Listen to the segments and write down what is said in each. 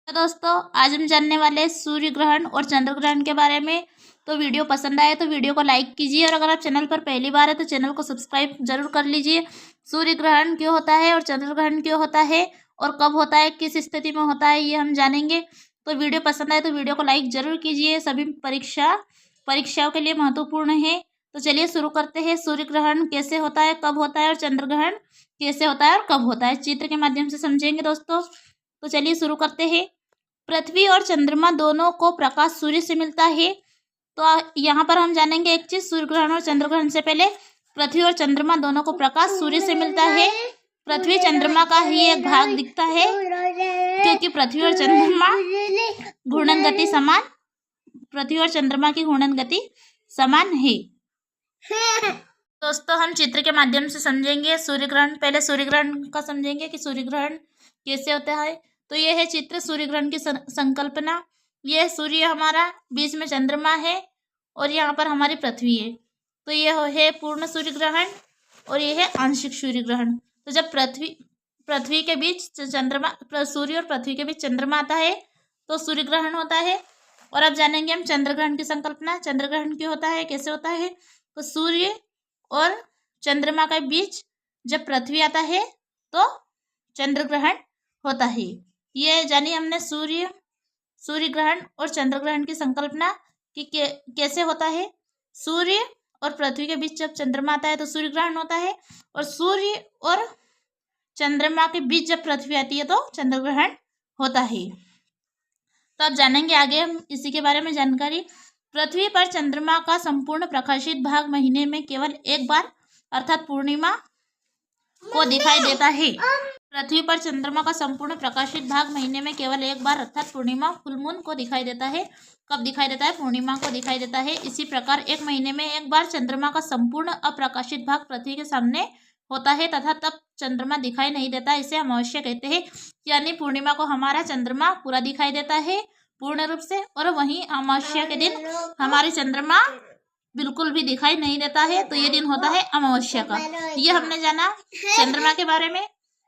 तो दोस्तों आज हम जानने वाले हैं सूर्य ग्रहण और चंद्र ग्रहण के बारे में। तो वीडियो पसंद आए तो वीडियो को लाइक कीजिए और अगर आप चैनल पर पहली बार है तो चैनल को सब्सक्राइब जरूर कर लीजिए। सूर्य ग्रहण क्यों होता है और चंद्र ग्रहण क्यों होता है और कब होता है, किस स्थिति में होता है, ये हम जानेंगे। तो वीडियो पसंद आए तो वीडियो को लाइक जरूर कीजिए। सभी परीक्षाओं के लिए महत्वपूर्ण है। तो चलिए शुरू करते हैं। सूर्य ग्रहण कैसे होता है, कब होता है और चंद्र ग्रहण कैसे होता है और कब होता है, चित्र के माध्यम से समझेंगे दोस्तों। तो चलिए शुरू करते हैं। पृथ्वी और चंद्रमा दोनों को प्रकाश सूर्य से मिलता है। तो यहाँ पर हम जानेंगे एक चीज, सूर्य ग्रहण और चंद्र ग्रहण से पहले पृथ्वी और चंद्रमा दोनों को प्रकाश सूर्य से मिलता है। पृथ्वी चंद्रमा का ही एक भाग दिखता है क्योंकि पृथ्वी और चंद्रमा घूर्णन गति समान पृथ्वी और चंद्रमा की घूर्णन गति समान है। दोस्तों हम चित्र के माध्यम से समझेंगे सूर्य ग्रहण। पहले सूर्य ग्रहण का समझेंगे कि सूर्य ग्रहण कैसे होता है। तो यह है चित्र सूर्य ग्रहण की संकल्पना। यह सूर्य हमारा, बीच में चंद्रमा है और यहाँ पर हमारी पृथ्वी है। तो यह है पूर्ण सूर्य ग्रहण और यह है आंशिक सूर्य ग्रहण। तो जब पृथ्वी के बीच चंद्रमा, सूर्य और पृथ्वी के बीच चंद्रमा आता है तो सूर्य ग्रहण होता है। और अब जानेंगे हम चंद्र ग्रहण की संकल्पना। चंद्र ग्रहण क्यों होता है, कैसे होता है। तो सूर्य और चंद्रमा के बीच जब पृथ्वी आता है तो चंद्र ग्रहण होता है। ये जानी हमने सूर्य ग्रहण और चंद्र ग्रहण की संकल्पना कि कैसे होता है। सूर्य और पृथ्वी के बीच जब चंद्रमा आता है तो सूर्य ग्रहण होता है और सूर्य और चंद्रमा के बीच जब पृथ्वी आती है तो चंद्र ग्रहण होता है। तो अब जानेंगे आगे हम इसी के बारे में जानकारी। पृथ्वी पर चंद्रमा का संपूर्ण प्रकाशित भाग महीने में केवल एक बार अर्थात पूर्णिमा को दिखाई देता है। पृथ्वी पर चंद्रमा का संपूर्ण प्रकाशित भाग महीने में केवल एक बार अर्थात पूर्णिमा, फुल मून को दिखाई देता है। कब दिखाई देता है, पूर्णिमा को दिखाई देता है। इसी प्रकार एक महीने में एक बार चंद्रमा का संपूर्ण अप्रकाशित भाग पृथ्वी के सामने होता है तथा तब चंद्रमा दिखाई नहीं देता। इसे अमावस्या कहते हैं। यानी पूर्णिमा को हमारा चंद्रमा पूरा दिखाई देता है पूर्ण रूप से, और वहीं अमावस्या के दिन हमारे चंद्रमा बिल्कुल भी दिखाई नहीं देता है। तो ये दिन होता है अमावस्या का। ये हमने जाना चंद्रमा के बारे में।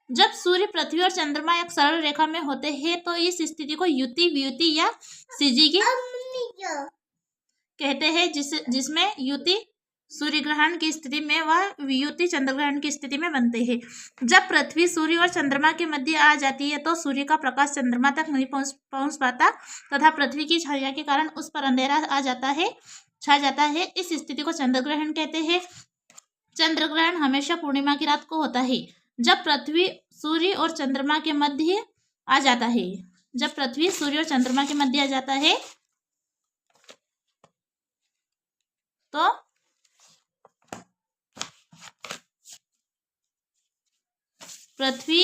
जब सूर्य, पृथ्वी और चंद्रमा एक सरल रेखा में होते हैं तो इस स्थिति को युति, वियुति या सिजीगी कहते हैं, जिसमें युति सूर्य ग्रहण की स्थिति में व वियुति चंद्र ग्रहण की स्थिति में बनते हैं। जब पृथ्वी सूर्य और चंद्रमा के मध्य आ जाती है तो सूर्य का प्रकाश चंद्रमा तक नहीं पहुंच पाता तथा पृथ्वी की छाया के कारण उस पर अंधेरा छा जाता है। इस स्थिति को चंद्र ग्रहण कहते हैं। चंद्र ग्रहण हमेशा पूर्णिमा की रात को होता है जब पृथ्वी सूर्य और चंद्रमा के मध्य आ जाता है। जब पृथ्वी सूर्य और चंद्रमा के मध्य आ जाता है तो पृथ्वी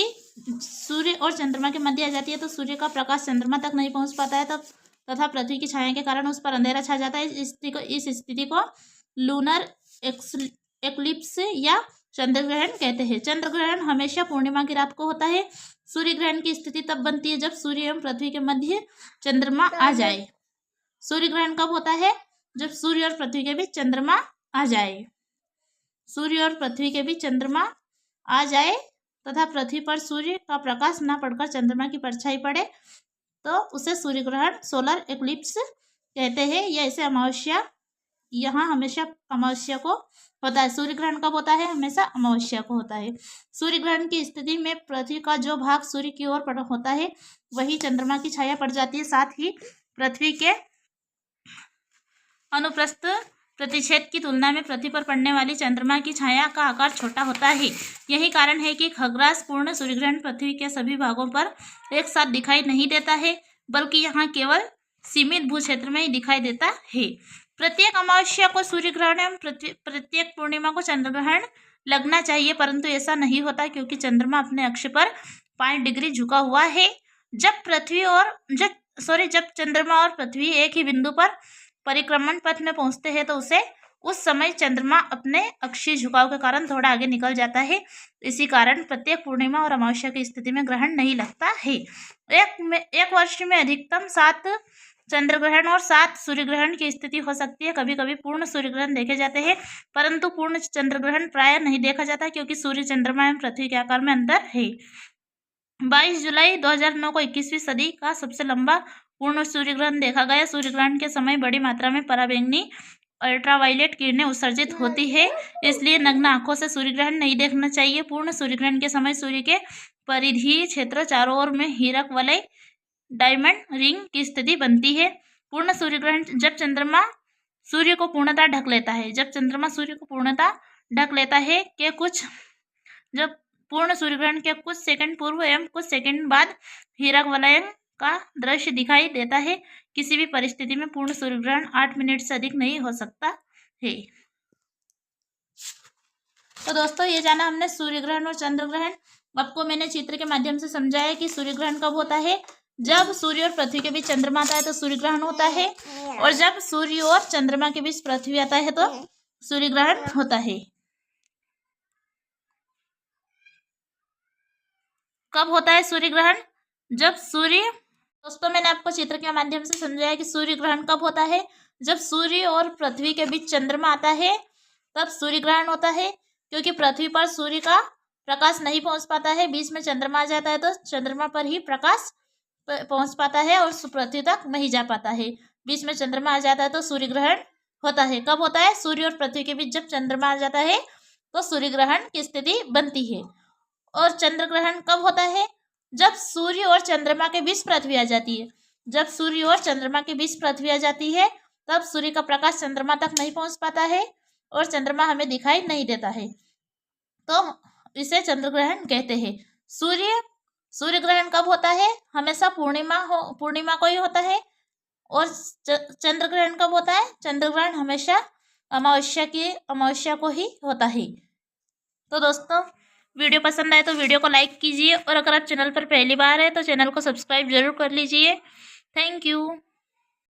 सूर्य और चंद्रमा के मध्य आ जाती है तो सूर्य का प्रकाश चंद्रमा तक नहीं पहुंच पाता है तथा पृथ्वी की छाया के कारण उस पर अंधेरा छा जाता है। इस स्थिति को लूनर एक्लिप्स या चंद्र ग्रहण कहते हैं। चंद्र ग्रहण हमेशा पूर्णिमा की रात को होता है। सूर्य ग्रहण की स्थिति तब बनती है जब सूर्य एवं पृथ्वी के मध्य चंद्रमा आ जाए। सूर्य ग्रहण कब होता है, जब सूर्य और पृथ्वी के बीच चंद्रमा आ जाए। सूर्य और पृथ्वी के बीच चंद्रमा आ जाए तथा पृथ्वी पर सूर्य का प्रकाश न पड़कर चंद्रमा की परछाई पड़े तो उसे सूर्य ग्रहण, सोलर एक्लिप्स कहते हैं। या इसे अमावस्या, यहाँ हमेशा अमावस्या को होता है। सूर्य ग्रहण कब होता है, हमेशा अमावस्या को होता है। सूर्य ग्रहण की स्थिति में पृथ्वी का जो भाग सूर्य की ओर होता है वही चंद्रमा की छाया पड़ जाती है। साथ ही पृथ्वी के अनुप्रस्थ प्रतिच्छेद की तुलना में पृथ्वी पर पड़ने वाली चंद्रमा की छाया का आकार छोटा होता है। यही कारण है कि खग्रास पूर्ण सूर्य ग्रहण पृथ्वी के सभी भागों पर एक साथ दिखाई नहीं देता है, बल्कि यहाँ केवल सीमित भू क्षेत्र में ही दिखाई देता है। प्रत्येक अमावस्या को सूर्य ग्रहण एवं प्रत्येक पूर्णिमा को चंद्र ग्रहण लगना चाहिए, परंतु ऐसा नहीं होता क्योंकि चंद्रमा अपने अक्ष पर 5 डिग्री झुका हुआ है। जब चंद्रमा और पृथ्वी एक ही बिंदु पर परिक्रमण पथ में पहुंचते हैं तो उस समय चंद्रमा अपने अक्षीय झुकाव के कारण थोड़ा आगे निकल जाता है। इसी कारण प्रत्येक पूर्णिमा और अमावस्या की स्थिति में ग्रहण नहीं लगता है। एक वर्ष में अधिकतम 7 चंद्र ग्रहण और 7 सूर्य ग्रहण की स्थिति हो सकती है। कभी कभी पूर्ण सूर्य ग्रहण देखे जाते हैं, परंतु पूर्ण चंद्र ग्रहण प्रायः नहीं देखा जाता क्योंकि सूर्य, चंद्रमा एवं पृथ्वी के आकार में अंतर है। 22 जुलाई 2009 को 21वीं सदी का सबसे लंबा पूर्ण सूर्य ग्रहण देखा गया। सूर्य ग्रहण के समय बड़ी मात्रा में पराबैंगनी अल्ट्रावायलेट किरणें उत्सर्जित होती है, इसलिए नग्न आंखों से सूर्य ग्रहण नहीं देखना चाहिए। पूर्ण सूर्य ग्रहण के समय सूर्य के परिधीय क्षेत्र चारों ओर में हीरक वलय डायमंड रिंग की स्थिति बनती है। पूर्ण सूर्य ग्रहण जब चंद्रमा सूर्य को पूर्णतः ढक लेता है। जब चंद्रमा सूर्य को पूर्णतः ढक लेता है के कुछ जब पूर्ण सूर्य ग्रहण के कुछ सेकंड पूर्व एवं कुछ सेकंड बाद हीरक वलय का दृश्य दिखाई देता है। किसी भी परिस्थिति में पूर्ण सूर्य ग्रहण 8 मिनट से अधिक नहीं हो सकता है। तो दोस्तों ये जाना हमने सूर्य ग्रहण और चंद्र ग्रहण। आपको मैंने चित्र के माध्यम से समझाया कि सूर्य ग्रहण कब होता है, जब सूर्य और पृथ्वी के बीच चंद्रमा आता है तो सूर्य ग्रहण होता है, और जब सूर्य और चंद्रमा के बीच पृथ्वी आता है तो सूर्य ग्रहण होता है। कब होता है सूर्य ग्रहण? जब सूर्य, दोस्तों मैंने आपको चित्र के माध्यम से समझाया कि सूर्य ग्रहण कब होता है, जब सूर्य और पृथ्वी के बीच चंद्रमा आता है तब सूर्य ग्रहण होता है। क्योंकि पृथ्वी पर सूर्य का प्रकाश नहीं पहुंच पाता है, बीच में चंद्रमा आ जाता है तो चंद्रमा पर ही प्रकाश पहुंच पाता है और पृथ्वी तक नहीं जा पाता है। बीच में चंद्रमा आ जाता है तो सूर्य ग्रहण होता है। कब होता है? सूर्य और पृथ्वी के बीच जब चंद्रमा आ जाता है तो सूर्य ग्रहण की स्थिति बनती है। और चंद्र ग्रहण कब होता है? जब सूर्य और चंद्रमा के बीच पृथ्वी आ जाती है। जब सूर्य और चंद्रमा के बीच पृथ्वी आ जाती है तब सूर्य का प्रकाश चंद्रमा तक नहीं पहुंच पाता है और चंद्रमा हमें दिखाई नहीं देता है, तो इसे चंद्र ग्रहण कहते हैं। सूर्य ग्रहण कब होता है? हमेशा पूर्णिमा को ही होता है। और चंद्र ग्रहण कब होता है? चंद्र ग्रहण हमेशा अमावस्या को ही होता है। तो दोस्तों वीडियो पसंद आए तो वीडियो को लाइक कीजिए, और अगर आप चैनल पर पहली बार है तो चैनल को सब्सक्राइब जरूर कर लीजिए। Thank you.